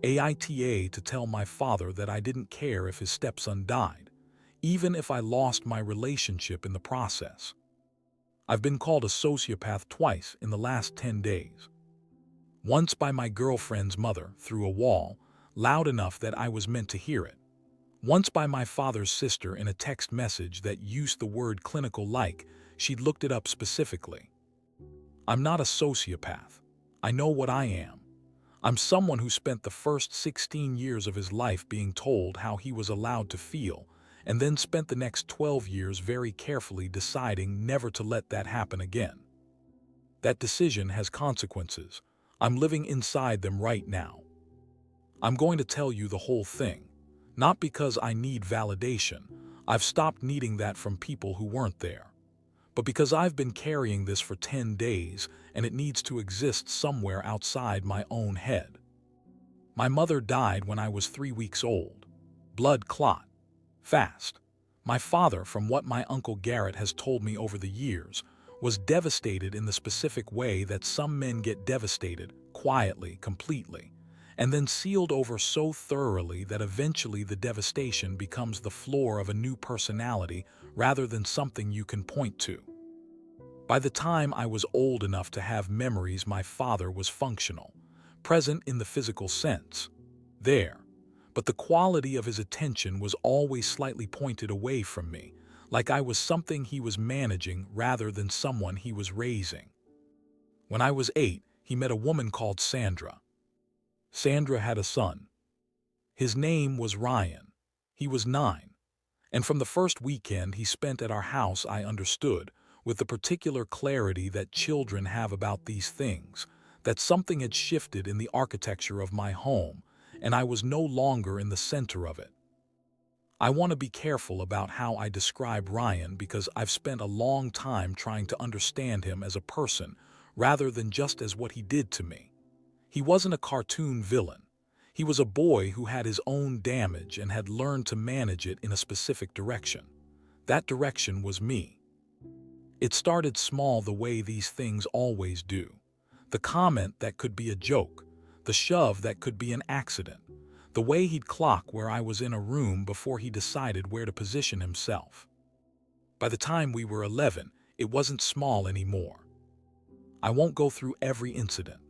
AITA to tell my father that I didn't care if his stepson died, even if I lost my relationship in the process. I've been called a sociopath twice in the last 10 days. Once by my girlfriend's mother through a wall, loud enough that I was meant to hear it. Once by my father's sister in a text message that used the word clinical like she'd looked it up specifically. I'm not a sociopath. I know what I am. I'm someone who spent the first 16 years of his life being told how he was allowed to feel, and then spent the next 12 years very carefully deciding never to let that happen again. That decision has consequences. I'm living inside them right now. I'm going to tell you the whole thing, not because I need validation. I've stopped needing that from people who weren't there. But because I've been carrying this for 10 days and it needs to exist somewhere outside my own head. My mother died when I was 3 weeks old. Blood clot. Fast. My father, from what my Uncle Garrett has told me over the years, was devastated in the specific way that some men get devastated, quietly, completely, and then sealed over so thoroughly that eventually the devastation becomes the floor of a new personality rather than something you can point to. By the time I was old enough to have memories, my father was functional, present in the physical sense, there. But the quality of his attention was always slightly pointed away from me, like I was something he was managing rather than someone he was raising. When I was 8, he met a woman called Sandra. Sandra had a son. His name was Ryan. He was 9. And from the first weekend he spent at our house, I understood, with the particular clarity that children have about these things, that something had shifted in the architecture of my home, and I was no longer in the center of it. I want to be careful about how I describe Ryan because I've spent a long time trying to understand him as a person rather than just as what he did to me. He wasn't a cartoon villain. He was a boy who had his own damage and had learned to manage it in a specific direction. That direction was me. It started small, the way these things always do. The comment that could be a joke, the shove that could be an accident, the way he'd clock where I was in a room before he decided where to position himself. By the time we were 11, it wasn't small anymore. I won't go through every incident.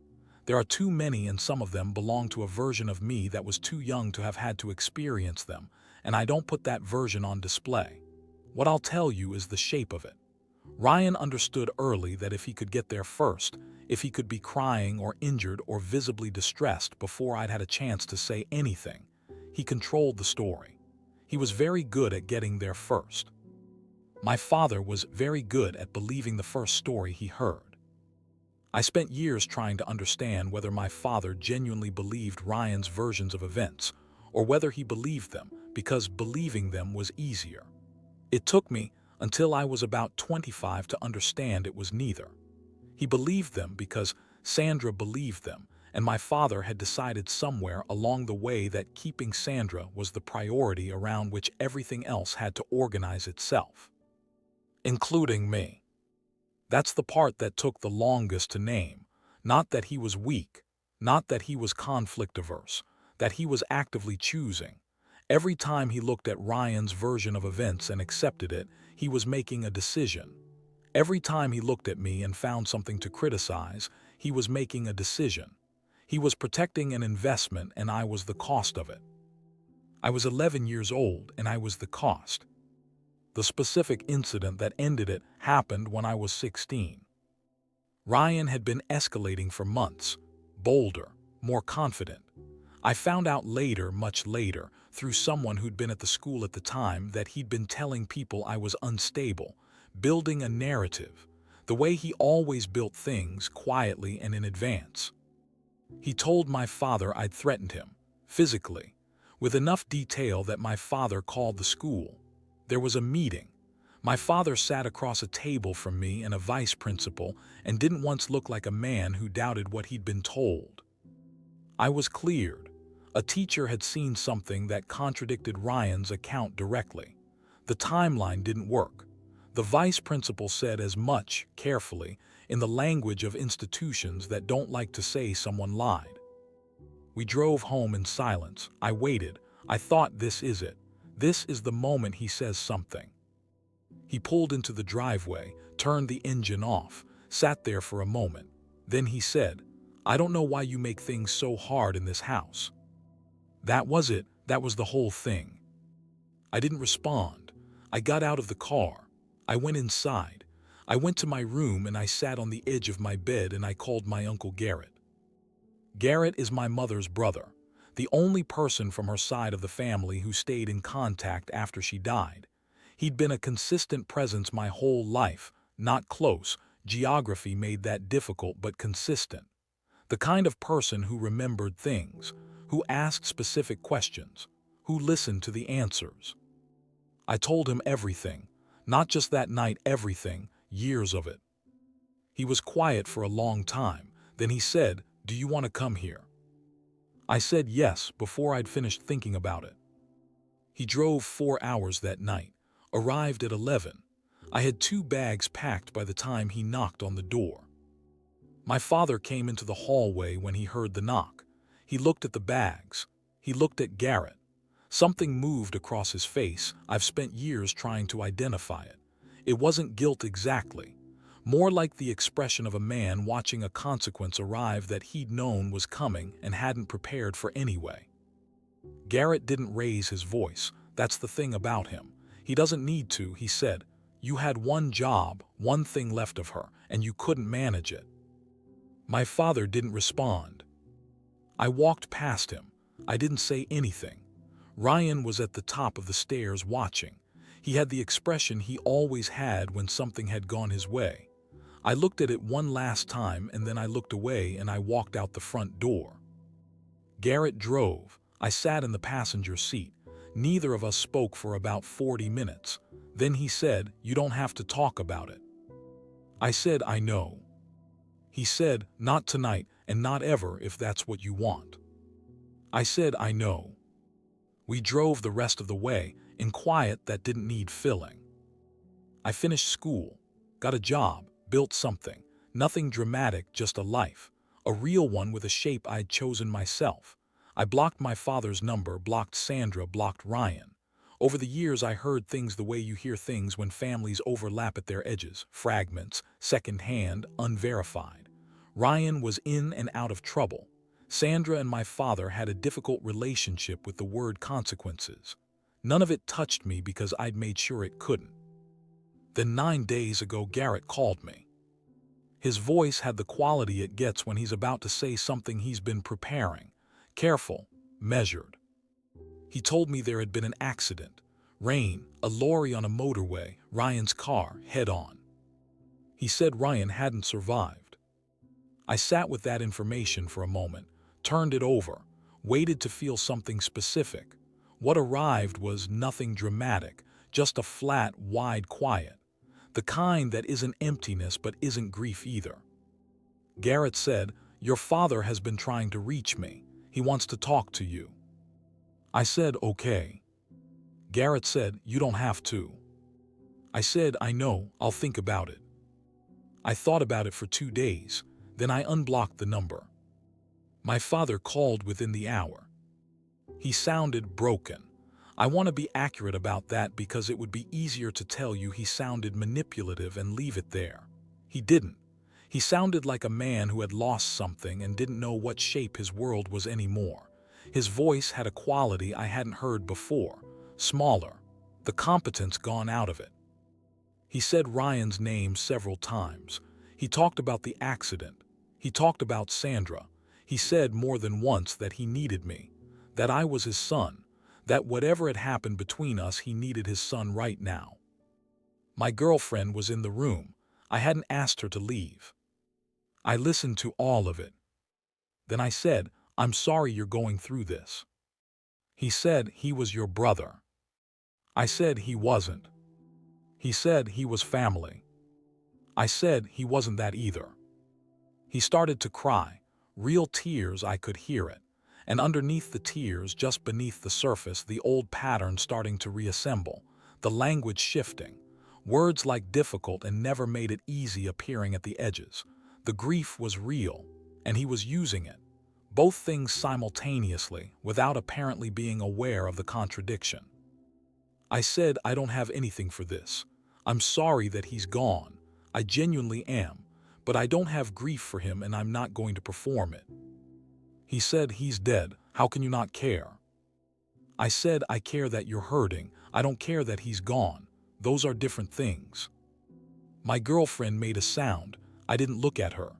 There are too many, and some of them belong to a version of me that was too young to have had to experience them, and I don't put that version on display. What I'll tell you is the shape of it. Ryan understood early that if he could get there first, if he could be crying or injured or visibly distressed before I'd had a chance to say anything, he controlled the story. He was very good at getting there first. My father was very good at believing the first story he heard. I spent years trying to understand whether my father genuinely believed Ryan's versions of events, or whether he believed them because believing them was easier. It took me until I was about 25 to understand it was neither. He believed them because Sandra believed them, and my father had decided somewhere along the way that keeping Sandra was the priority around which everything else had to organize itself, including me. That's the part that took the longest to name. Not that he was weak, not that he was conflict averse, that he was actively choosing. Every time he looked at Ryan's version of events and accepted it, he was making a decision. Every time he looked at me and found something to criticize, he was making a decision. He was protecting an investment, and I was the cost of it. I was 11 years old, and I was the cost. The specific incident that ended it happened when I was 16. Ryan had been escalating for months, bolder, more confident. I found out later, much later, through someone who'd been at the school at the time, that he'd been telling people I was unstable, building a narrative, the way he always built things, quietly and in advance. He told my father I'd threatened him, physically, with enough detail that my father called the school. There was a meeting. My father sat across a table from me and a vice principal and didn't once look like a man who doubted what he'd been told. I was cleared. A teacher had seen something that contradicted Ryan's account directly. The timeline didn't work. The vice principal said as much, carefully, in the language of institutions that don't like to say someone lied. We drove home in silence. I waited. I thought, this is it. This is the moment he says something. He pulled into the driveway, turned the engine off, sat there for a moment. Then he said, "I don't know why you make things so hard in this house." That was it. That was the whole thing. I didn't respond. I got out of the car. I went inside. I went to my room and I sat on the edge of my bed and I called my Uncle Garrett. Garrett is my mother's brother, the only person from her side of the family who stayed in contact after she died. He'd been a consistent presence my whole life, not close. Geography made that difficult, but consistent. The kind of person who remembered things, who asked specific questions, who listened to the answers. I told him everything, not just that night, everything, years of it. He was quiet for a long time. Then he said, "Do you want to come here?" I said yes before I'd finished thinking about it. He drove 4 hours that night, arrived at 11. I had 2 bags packed by the time he knocked on the door. My father came into the hallway when he heard the knock. He looked at the bags. He looked at Garrett. Something moved across his face. I've spent years trying to identify it. It wasn't guilt exactly. More like the expression of a man watching a consequence arrive that he'd known was coming and hadn't prepared for anyway. Garrett didn't raise his voice. That's the thing about him. He doesn't need to, he said. You had one job, one thing left of her, and you couldn't manage it. My father didn't respond. I walked past him. I didn't say anything. Ryan was at the top of the stairs watching. He had the expression he always had when something had gone his way. I looked at it one last time and then I looked away and I walked out the front door. Garrett drove. I sat in the passenger seat. Neither of us spoke for about 40 minutes. Then he said, "You don't have to talk about it." I said, "I know." He said, "Not tonight and not ever if that's what you want." I said, "I know." We drove the rest of the way in quiet that didn't need filling. I finished school, got a job, built something. Nothing dramatic, just a life. A real one with a shape I'd chosen myself. I blocked my father's number, blocked Sandra, blocked Ryan. Over the years I heard things the way you hear things when families overlap at their edges. Fragments, second-hand, unverified. Ryan was in and out of trouble. Sandra and my father had a difficult relationship with the word consequences. None of it touched me because I'd made sure it couldn't. Then 9 days ago Garrett called me. His voice had the quality it gets when he's about to say something he's been preparing. Careful, measured. He told me there had been an accident. Rain, a lorry on a motorway, Ryan's car, head-on. He said Ryan hadn't survived. I sat with that information for a moment, turned it over, waited to feel something specific. What arrived was nothing dramatic, just a flat, wide quiet. The kind that isn't emptiness but isn't grief either. Garrett said, "Your father has been trying to reach me. He wants to talk to you." I said, "Okay." Garrett said, "You don't have to." I said, "I know, I'll think about it." I thought about it for 2 days, then I unblocked the number. My father called within the hour. He sounded broken. I want to be accurate about that because it would be easier to tell you he sounded manipulative and leave it there. He didn't. He sounded like a man who had lost something and didn't know what shape his world was anymore. His voice had a quality I hadn't heard before, smaller, the competence gone out of it. He said Ryan's name several times. He talked about the accident. He talked about Sandra. He said more than once that he needed me, that I was his son, that whatever had happened between us, he needed his son right now. My girlfriend was in the room. I hadn't asked her to leave. I listened to all of it. Then I said, "I'm sorry you're going through this." He said he was your brother. I said he wasn't. He said he was family. I said he wasn't that either. He started to cry, real tears, I could hear it. And underneath the tears, just beneath the surface, the old pattern starting to reassemble, the language shifting, words like difficult and never made it easy appearing at the edges. The grief was real, and he was using it. both things simultaneously, without apparently being aware of the contradiction. I said, I don't have anything for this. I'm sorry that he's gone. I genuinely am, but I don't have grief for him and I'm not going to perform it. He said, he's dead. How can you not care? I said, I care that you're hurting. I don't care that he's gone. Those are different things. My girlfriend made a sound. I didn't look at her.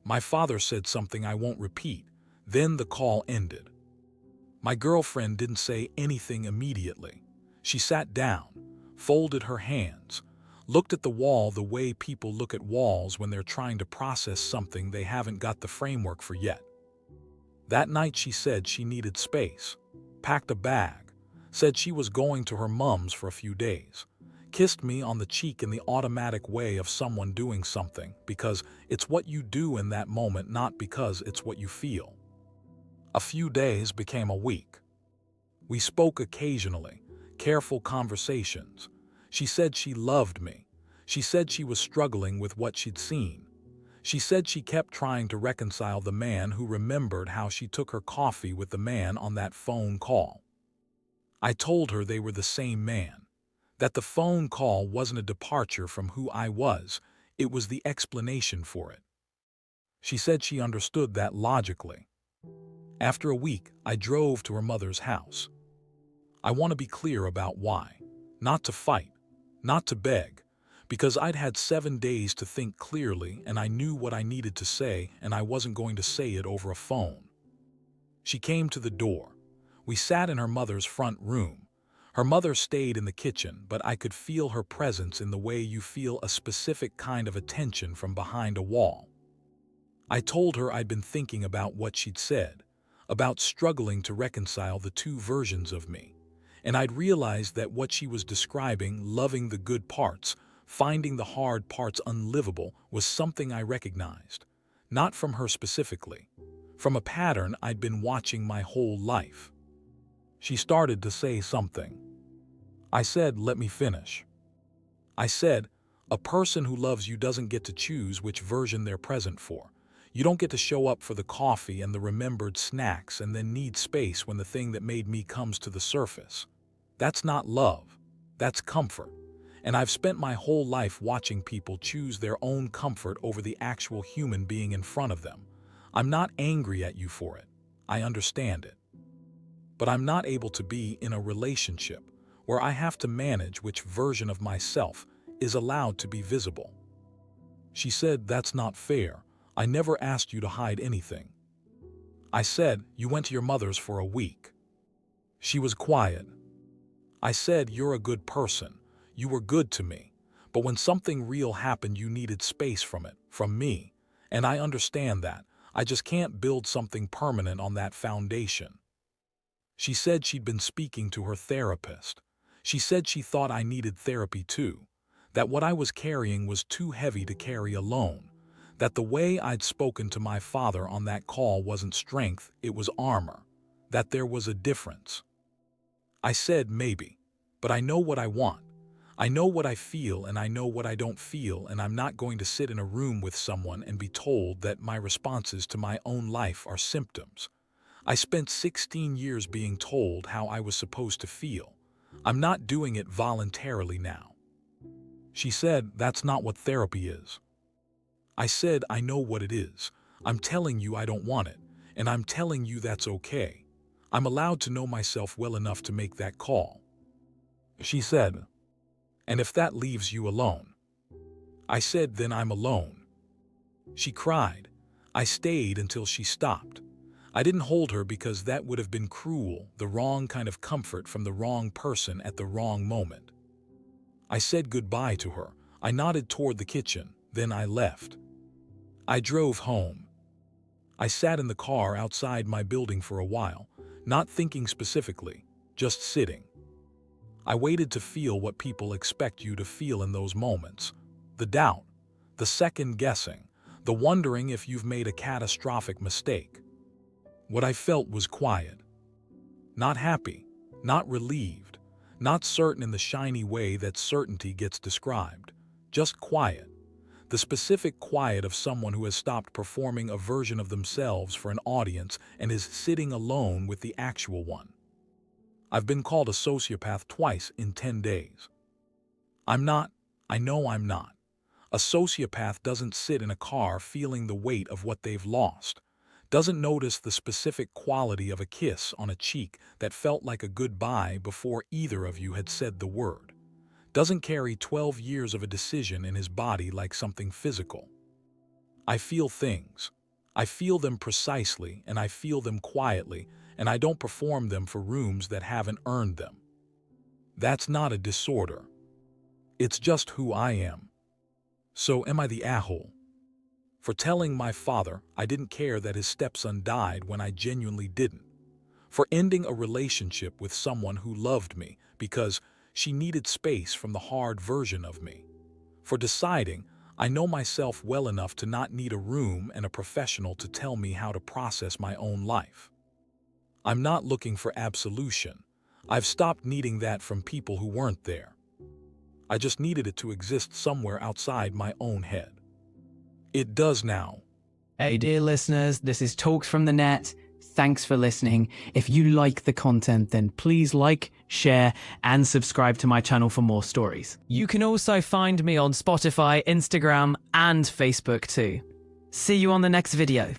My father said something I won't repeat. Then the call ended. My girlfriend didn't say anything immediately. She sat down, folded her hands, looked at the wall the way people look at walls when they're trying to process something they haven't got the framework for yet. That night she said she needed space, packed a bag, said she was going to her mom's for a few days, kissed me on the cheek in the automatic way of someone doing something because it's what you do in that moment, not because it's what you feel. A few days became a week. We spoke occasionally, careful conversations. She said she loved me. She said she was struggling with what she'd seen. She said she kept trying to reconcile the man who remembered how she took her coffee with the man on that phone call. I told her they were the same man, that the phone call wasn't a departure from who I was, it was the explanation for it. She said she understood that logically. After a week, I drove to her mother's house. I want to be clear about why. Not to fight, not to beg, because I'd had 7 days to think clearly and I knew what I needed to say and I wasn't going to say it over a phone. She came to the door. We sat in her mother's front room. Her mother stayed in the kitchen, but I could feel her presence in the way you feel a specific kind of attention from behind a wall. I told her I'd been thinking about what she'd said, about struggling to reconcile the two versions of me. And I'd realized that what she was describing, loving the good parts, finding the hard parts unlivable, was something I recognized. Not from her specifically, from a pattern I'd been watching my whole life. She started to say something. I said, let me finish. I said, a person who loves you doesn't get to choose which version they're present for. You don't get to show up for the coffee and the remembered snacks and then need space when the thing that made me comes to the surface. That's not love. That's comfort. And I've spent my whole life watching people choose their own comfort over the actual human being in front of them. I'm not angry at you for it. I understand it. But I'm not able to be in a relationship where I have to manage which version of myself is allowed to be visible. She said, that's not fair. I never asked you to hide anything. I said, you went to your mother's for a week. She was quiet. I said, you're a good person. You were good to me. But when something real happened, you needed space from it, from me. And I understand that. I just can't build something permanent on that foundation. She said she'd been speaking to her therapist. She said she thought I needed therapy too, that what I was carrying was too heavy to carry alone, that the way I'd spoken to my father on that call wasn't strength, it was armor, that there was a difference. I said maybe, but I know what I want. I know what I feel and I know what I don't feel, and I'm not going to sit in a room with someone and be told that my responses to my own life are symptoms. I spent 16 years being told how I was supposed to feel. I'm not doing it voluntarily now. She said, that's not what therapy is. I said, I know what it is. I'm telling you I don't want it, and I'm telling you that's okay. I'm allowed to know myself well enough to make that call. She said, and if that leaves you alone? I said, then I'm alone. She cried. I stayed until she stopped. I didn't hold her because that would have been cruel, the wrong kind of comfort from the wrong person at the wrong moment. I said goodbye to her. I nodded toward the kitchen, then I left. I drove home. I sat in the car outside my building for a while, not thinking specifically, just sitting. I waited to feel what people expect you to feel in those moments. The doubt, the second guessing, the wondering if you've made a catastrophic mistake. What I felt was quiet. Not happy, not relieved, not certain in the shiny way that certainty gets described. Just quiet. The specific quiet of someone who has stopped performing a version of themselves for an audience and is sitting alone with the actual one. I've been called a sociopath twice in 10 days. I'm not. I know I'm not. A sociopath doesn't sit in a car feeling the weight of what they've lost, doesn't notice the specific quality of a kiss on a cheek that felt like a goodbye before either of you had said the word, doesn't carry 12 years of a decision in his body like something physical. I feel things. I feel them precisely, and I feel them quietly, and I don't perform them for rooms that haven't earned them. That's not a disorder. It's just who I am. So am I the a-hole? For telling my father I didn't care that his stepson died when I genuinely didn't. For ending a relationship with someone who loved me because she needed space from the hard version of me. For deciding I know myself well enough to not need a room and a professional to tell me how to process my own life. I'm not looking for absolution. I've stopped needing that from people who weren't there. I just needed it to exist somewhere outside my own head. It does now. Hey dear listeners, this is Talks from the Net. Thanks for listening. If you like the content, then please like, share, and subscribe to my channel for more stories. You can also find me on Spotify, Instagram, and Facebook too. See you on the next video.